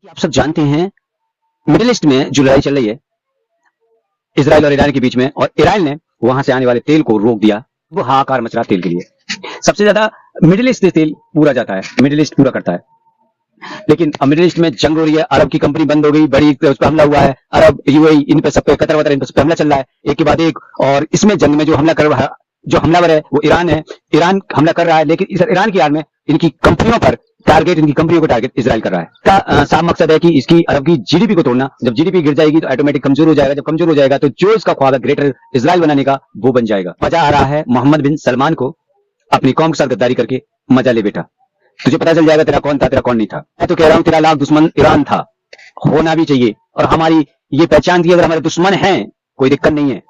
आप सब जानते हैं मिडिल ईस्ट में जो लड़ाई चल रही है इजराइल और ईरान के बीच में, और ईरान ने वहां से आने वाले तेल को रोक दिया। वो हाहाकार मच रहा तेल के लिए। सबसे ज्यादा मिडिल ईस्ट से तेल पूरा जाता है, मिडिल ईस्ट पूरा करता है। लेकिन अब मिडिल ईस्ट में जंग हो रही है, अरब की कंपनी बंद हो गई, बड़ी उस पर हमला हुआ है, अरब यूएई इन पे सब पे कतर वतर इन पे हमला चल रहा है एक के बाद एक। और इसमें जंग में जो हमलावर है वो ईरान है। ईरान हमला कर रहा है, लेकिन इस ईरान की आड़ में इनकी कंपनियों पर इनकी कंपनियों को टारगेट इजराइल कर रहा है। का साफ मकसद है कि इसकी अरब की जीडीपी को तोड़ना। जब जीडीपी गिर जाएगी तो ऑटोमेटिक कमजोर हो जाएगा, जब कमजोर हो जाएगा तो जो इसका ख्वाब है ग्रेटर इजराइल बनाने का वो बन जाएगा। मजा आ रहा है मोहम्मद बिन सलमान को अपनी कौम के साथ गद्दारी करके। मजा ले बेटा, तुझे पता चल जाएगा तेरा कौन था तेरा कौन नहीं था। मैं तो कह रहा हूं तेरा लाख दुश्मन ईरान था, होना भी चाहिए। और हमारी ये पहचान थी, अगर हमारे दुश्मन हैं कोई दिक्कत नहीं है,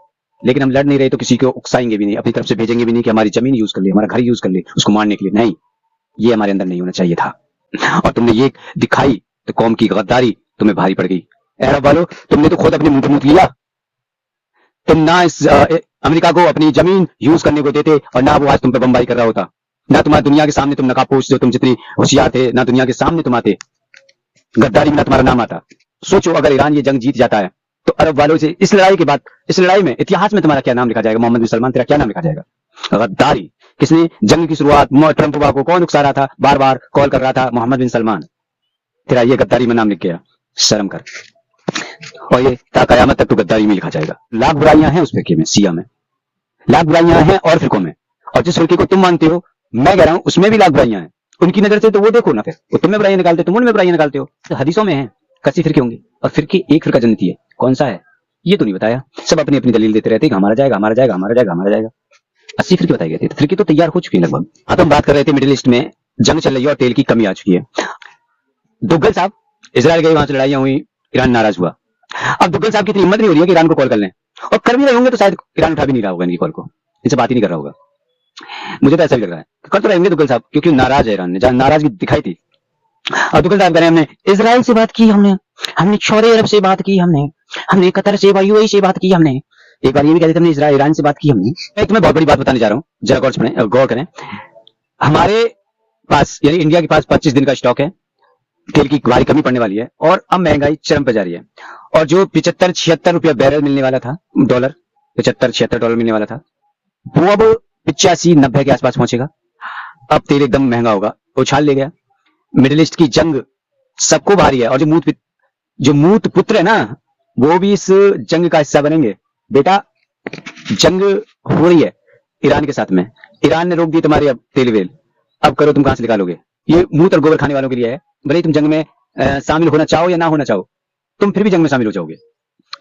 लेकिन हम लड़ नहीं रहे तो किसी को उकसाएंगे भी नहीं, अपनी तरफ से भेजेंगे भी नहीं कि हमारी जमीन यूज कर ले, हमारा घर यूज कर ले उसको मारने के लिए। नहीं, ये हमारे अंदर नहीं होना चाहिए था। और तुमने ये दिखाई तो कौम की गद्दारी तुम्हें भारी पड़ गई। अरब वालों, तुमने तो खुद अपने मुंह पे मुंह लिया। तुम ना इस अमेरिका को अपनी जमीन यूज करने को देते और ना वो आज तुम पे बम्बाई कर रहा होता। ना तुम्हारा दुनिया के सामने तुम नकाबपोश जो तुम जितनी होशियार थे, ना दुनिया के सामने तुम आते, गद्दारी में ना तुम्हारा नाम आता। सोचो अगर ईरान ये जंग जीत जाता है तो अरब वालों से इस लड़ाई के बाद, इस लड़ाई में इतिहास में तुम्हारा क्या नाम लिखा जाएगा? मोहम्मद बिन सलमान तेरा क्या नाम लिखा जाएगा? गद्दारी। किसने जंग की शुरुआत ट्रंप को कौन उकसा रहा था, बार बार कॉल कर रहा था? मोहम्मद बिन सलमान। तेरा ये गद्दारी में नाम लिख गया, शर्म कर। और ये कयामत तक तो गद्दारी में लिखा जाएगा। लाख बुराइयां हैं उस फिरके में, शिया में लाख बुराइयां हैं और फिरकों में, और जिस फिरके को तुम मानते हो मैं कह रहा हूं उसमें भी लाख बुराइयां हैं। उनकी नजर से तो वो देखो ना, फिर वो तुम्हें बुराइयां निकालते, तुम उनमें बुराइयां निकालते हो। तो हदीसों में है कसी फिरके होंगे, और फिरके एक फिरका जन्नती है। कौन सा है ये तो नहीं बताया। सब अपनी अपनी दलील देते रहते हैं, हमारा जाएगा हमारा जाएगा हमारा जाएगा हमारा जाएगा। 80 फिरके बताई गई थी, फिरके तो तैयार हो चुके हैं लगभग। हाँ, तो हम बात कर रहे थे मिडिल ईस्ट में जंग चल रही है और तेल की कमी आ चुकी है। दुग्गल साहब इजराइल गए, वहां से लड़ाइयां हुई, ईरान नाराज हुआ। अब दुग्गल साहब की इतनी हिम्मत नहीं हो रही है कि ईरान को कॉल कर लें, और कर भी रहे होंगे तो शायद ईरान उठा भी नहीं रहा होगा इनकी कॉल को, इनसे बात ही नहीं कर रहा होगा। मुझे तो ऐसा भी लग रहा है कर तो रहेंगे दुग्गल साहब, क्योंकि नाराज है ईरान ने, जहां नाराजगी दिखाई थी। और दुग्गल साहब कह रहे हैं हमने इजराइल से बात की, हमने सऊदी अरब से बात की, हमने कतर से यूएई से बात की, हमने एक बार ये भी कहते थे हमने इजराइल ईरान से बात की। हमने मैं तुम्हें बहुत बड़ी बात बताने जा रहा हूँ, जरा गौर करें। हमारे पास यानी इंडिया के पास 25 दिन का स्टॉक है, तेल की भारी कमी पड़ने वाली है, और अब महंगाई चरम पर जा रही है। और जो 75-76 रुपया बैरल मिलने वाला था, डॉलर 75-76 डॉलर मिलने वाला था, वो अब 85-90 के आसपास पहुंचेगा। अब तेल एकदम महंगा होगा, उछाल ले गया। मिडिल ईस्ट की जंग सबको भारी है, और जो मूत पुत्र है ना वो भी इस जंग का हिस्सा बनेंगे। बेटा जंग हो रही है ईरान के साथ में, ईरान ने रोक दी तुम्हारी अब तेल वेल, अब करो तुम कहां से निकालोगे? ये मूत और गोबर खाने वालों के लिए है। भले ही तुम जंग में शामिल होना चाहो या ना होना चाहो, तुम फिर भी जंग में शामिल हो जाओगे,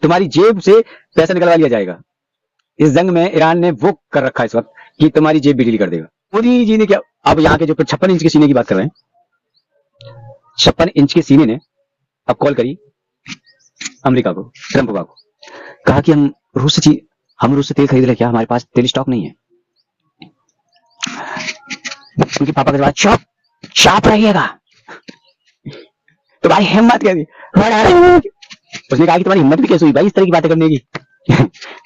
तुम्हारी जेब से पैसा निकलवा लिया जाएगा। इस जंग में ईरान ने वो कर रखा है इस वक्त कि तुम्हारी जेब भी ढीली कर देगा। मोदी जी ने क्या, अब यहाँ के जो 56 इंच के सीने की बात कर रहे हैं, 56 इंच के सीने ने अब कॉल करी अमेरिका को, ट्रंप को, कहा कि हम रूस से तेल खरीद रहे, क्या हमारे पास तेल स्टॉक नहीं है? उनके पापा के जवाब चुप रहिएगा, तुम्हारी हिम्मत कैसी? उसने कहा कि तुम्हारी हिम्मत भी कैसे हुई भाई इस तरह की बातें करने की?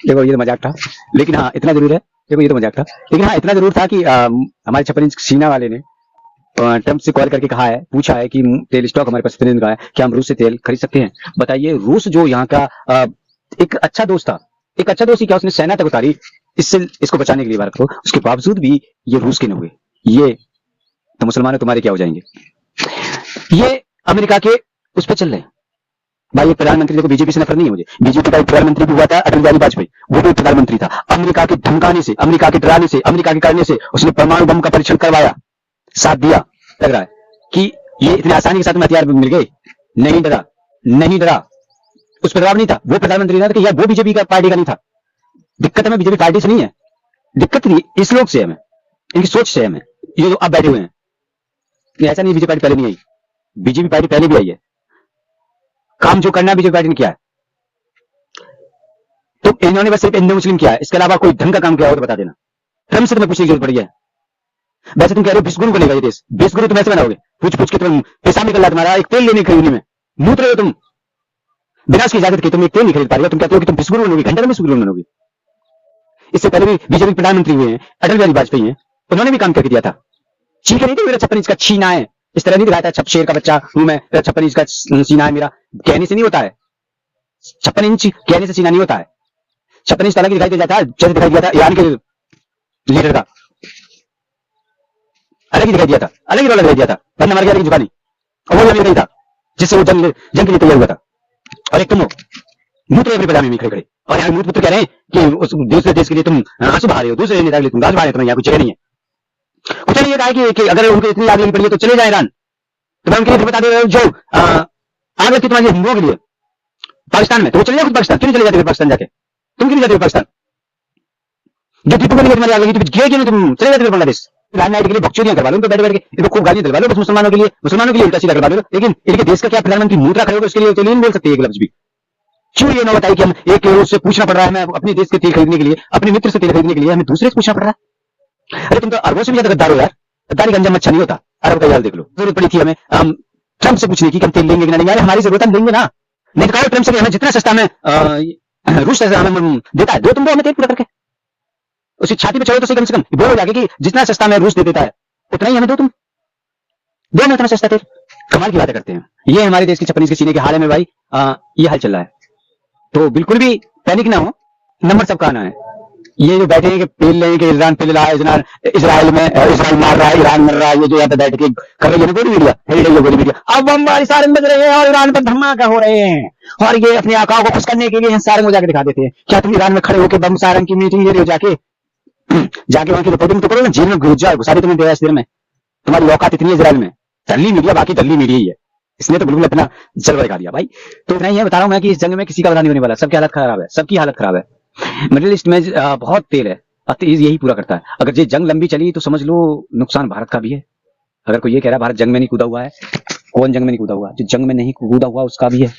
देखो ये तो मजाक था, लेकिन हाँ इतना जरूर है, देखो ये तो मजाक था, लेकिन हाँ इतना जरूर था कि हमारे 56 इंच सीना वाले ने ट्रंप से कॉल करके कहा है, पूछा है कि तेल स्टॉक हमारे पास इतने दिन का है, क्या हम रूस से तेल खरीद सकते हैं? बताइए, रूस जो यहाँ का एक अच्छा दोस्त था, एक अच्छा दोस्त ही क्या, उसने सेना तक उतारी इसको बचाने के लिए भारत को, उसके बावजूद भी ये रूस के न हुए। ये तो मुसलमानों तुम्हारे क्या हो जाएंगे? ये अमेरिका के उस पर चल रहे हैं भाई। एक प्रधानमंत्री, देखो बीजेपी से नफरत नहीं है मुझे, बीजेपी का एक प्रधानमंत्री भी हुआ था अटल बिहारी वाजपेयी, वो भी प्रधानमंत्री था। अमेरिका के धमकाने से, अमेरिका के डराने से, अमेरिका के करने से उसने परमाणु बम का परीक्षण करवाया, साथ दिया। लग रहा है कि ये इतनी आसानी के साथ में हथियार मिल गए, नहीं डरा, नहीं डरा, उस पर दबाव नहीं था। वो प्रधानमंत्री था कि यार वो बीजेपी का पार्टी का नहीं था। दिक्कत हमें बीजेपी पार्टी से नहीं है, दिक्कत इस लोग से है, हमें इनकी सोच से है, हमें ये जो अब बैठे हुए हैं। ऐसा नहीं बीजेपी पार्टी पहले नहीं आई, बीजेपी पार्टी पहले भी आई है, काम जो करना बीजेपी पार्टी ने किया है। तो इन्होंने बस सिर्फ हिंदू मुस्लिम किया है, इसके अलावा कोई ढंग का काम किया हो तो बता देना। ट्रंप से तुम्हें पूछने की जरूरत पड़ी है। वैसे तुम कह रहे हो विश्वगुरु बनेगा ये देश, विश्वगुरु तुम ऐसे बनाओगे, पूछ के तुम पैसा निकल रहा तुम्हारा एक तेल लेने खरीदने में, मूत रहे हो तुम बिना उसकी इजाजत के, तुम एक तेल नहीं खरीद पा रहे हो, तुम कहते हो कि तुम विश्वगुरु बनोगे, घंटे में विश्वगुरु बनोगे। इससे पहले भी बीजेपी प्रधानमंत्री हुए हैं, अटल बिहारी वाजपेयी हैं, उन्होंने भी काम करके दिया था। चीख नहीं थी मेरा 56 इंच का छीना है, इस तरह नहीं दिखाया था शेर का बच्चा हूं मैं, 56 इंच का सीना है मेरा, कहने से नहीं होता है। 56 इंच कहने से सीना नहीं होता है। 56 इंच अलग दिखाई दे जाता है, जैसे दिखाई दिया था ईरान के लीडर का, अलग ही दिखाई दिया था, अलग ही रोल दिखाई दिया था, वरना मर गया लेकिन झुका नहीं। और वो अमीर नहीं था जिससे वो जंग के लिए तैयार हुआ था। और एक तुम हो मूत्र अपने पजामे में खड़े खड़े, और यहाँ मूत्र कह रहे हैं कि उस दूसरे देश के लिए तुम आंसू बहा रहे हो, दूसरे नेता के लिए तुम गाज बहा रहे हो, तुम्हें यहाँ कुछ जगह नहीं है। कुछ नहीं ये कहा कि अगर उनको इतनी आग लगी पड़ी है तो चले जाए ईरान। तो मैं उनके लिए बता दे जो आग लगती तुम्हारे हिंदुओं के लिए पाकिस्तान में, तो वो चले जाओ खुद पाकिस्तान, क्यों नहीं चले जाते पाकिस्तान जाके, तुम क्यों नहीं जाते पाकिस्तान? जो टीपू को तुम्हारी आग लगी तुम गए क्यों, तुम चले जाते बांग्लादेश। राजनाइट के लिए बकचोदियां करवा लो, उनको बैठ बैठ के इनको खूब गालियां दिलवा लो, बस मुसलमानों के लिए उल्टा सीधा करवा लो। लेकिन इनके देश का क्या प्रधानमंत्री मुद्रा खड़े होगा उसके लिए तो नहीं बोल सकते एक लफ्ज भी। क्यों ये ना बताइए कि हम एक उससे पूछना पड़ रहा है, मैं अपने देश के तेल खरीदने के लिए, अपने मित्र से तेल खरीदने के लिए हमें दूसरे से पूछना पड़ रहा है। अरे तुम तो अरबों से भी ज्यादा गद्दार हो यार, गद्दारी का अंजाम अच्छा नहीं होता। अरब का हाल देख लो, जरूरत पड़ी थी हमें ट्रम्प से पूछने की कि हम तेल लेंगे कि नहीं, हमारी जरूरत हम देंगे ना, नहीं तो कहो ट्रम्प से हमें जितना सस्ता में रूस से हमें देता है दो, तुम दो हमें तेल पूरा करके, उसकी छाती पे चढ़ो तो सही, कम से कम बोलो जाके कि जितना सस्ता में रूस दे देता है उतना ही हमें दो, तुम दो हमें उतना सस्ता तेल। कमाल की बातें करते हैं। ये हमारे देश की 56 के सीने के हाल है मेरे भाई, ये हाल चल रहा है। तो बिल्कुल भी पैनिक ना हो, नंबर सबका आना है। ये जो बैठे हैं कि पेल लें कि ईरान पेल रहा है, इसराइल में इसराइल मार रहा है, ईरान मर रहा है, ये जो यहाँ पे बैठ के कर रही है ना गोली मीडिया, गोली मीडिया, अब बमबारी सारंग बज रहे हैं और ईरान पर धमाका हो रहे हैं, और ये अपनी आकाओं को खुश करने के लिए सारंग को जाके दिखा देते हैं। क्या तुम ईरान में खड़े होकर बम सारंग की मीटिंग ले रहे हो, जाके वहां की रिपोर्टिंग तो करो ना, जेल में घुस जाओ, घुसा तुम्हें देर में, तुम्हारी औकात इतनी है इजराइल में। दल्ली मीडिया, बाकी दल्ली मीडिया ही है, इसने तो बिल्कुल अपना जलवा दिखा दिया भाई। तो इतना ही है, बता रहा हूं मैं कि इस जंग में किसी का बड़ा नहीं होने वाला, सबकी हालत खराब है, सबकी हालत खराब है। मिडिल ईस्ट में बहुत तेल है, तेज यही पूरा करता है। अगर ये जंग लंबी चली तो समझ लो नुकसान भारत का भी है। अगर कोई ये कह रहा है भारत जंग में नहीं कूदा हुआ है, कौन जंग में नहीं कूदा हुआ? जो जंग में नहीं कूदा हुआ उसका भी है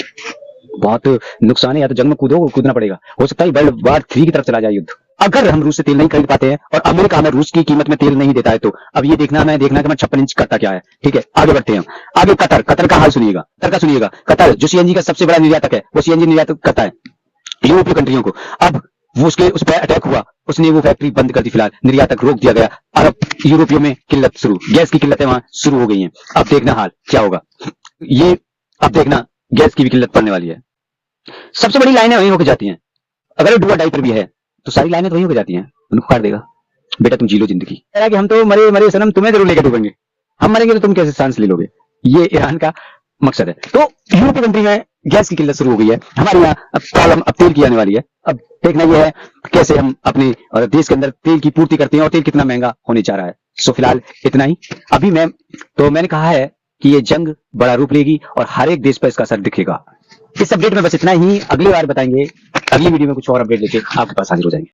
बहुत नुकसान है। या तो जंग में कूदना पड़ेगा, हो सकता है वर्ल्ड वॉर 3 की तरफ चला जाए युद्ध, अगर हम रूस से तेल नहीं खरीद पाते हैं और अमेरिका हमें रूस की कीमत में तेल नहीं देता है तो। अब ये देखना कि मैं 56 इंच करता क्या है। ठीक है, आगे बढ़ते हैं। आगे कतर का हाल सुनिएगा, कतर जो सीएनजी का सबसे बड़ा निर्यातक है, वो सीएनजी निर्यातक करता है यूरोपीय कंट्रियों को। अब वो उस पर अटैक हुआ, उसने वो फैक्ट्री बंद कर दी, फिलहाल निर्यातक रोक दिया गया। अरब यूरोपियों में किल्लत शुरू, गैस की किल्लतें वहां शुरू हो गई हैं। अब देखना हाल क्या होगा ये, अब देखना गैस की भी किल्लत पड़ने वाली है। सबसे बड़ी लाइनें वहीं होकर जाती हैं। अगर डुआ डाइपर भी है तो सारी लाइनें तो वहीं होकर जाती हैं, उनको काट देगा। बेटा तुम जी लो जिंदगी, कह रहा कि हम तो मरे सनम, तुम्हें जरूर लेकर डूबेंगे, हम मरेंगे तो तुम कैसे सांस ले लोगे, ये ईरान का मकसद है। तो यूरोपीय कंट्री में गैस की किल्लत शुरू हो गई है, हमारे यहाँ प्रॉब्लम अब तेल की आने वाली है। अब देखना यह है कैसे हम अपने देश के अंदर तेल की पूर्ति करते हैं और तेल कितना महंगा होने जा रहा है। सो फिलहाल इतना ही। अभी मैंने कहा है कि ये जंग बड़ा रूप लेगी और हर एक देश पर इसका असर दिखेगा। इस अपडेट में बस इतना ही, अगली बार बताएंगे, अगली वीडियो में कुछ और अपडेट लेके आपके पास हाजिर हो जाएंगे।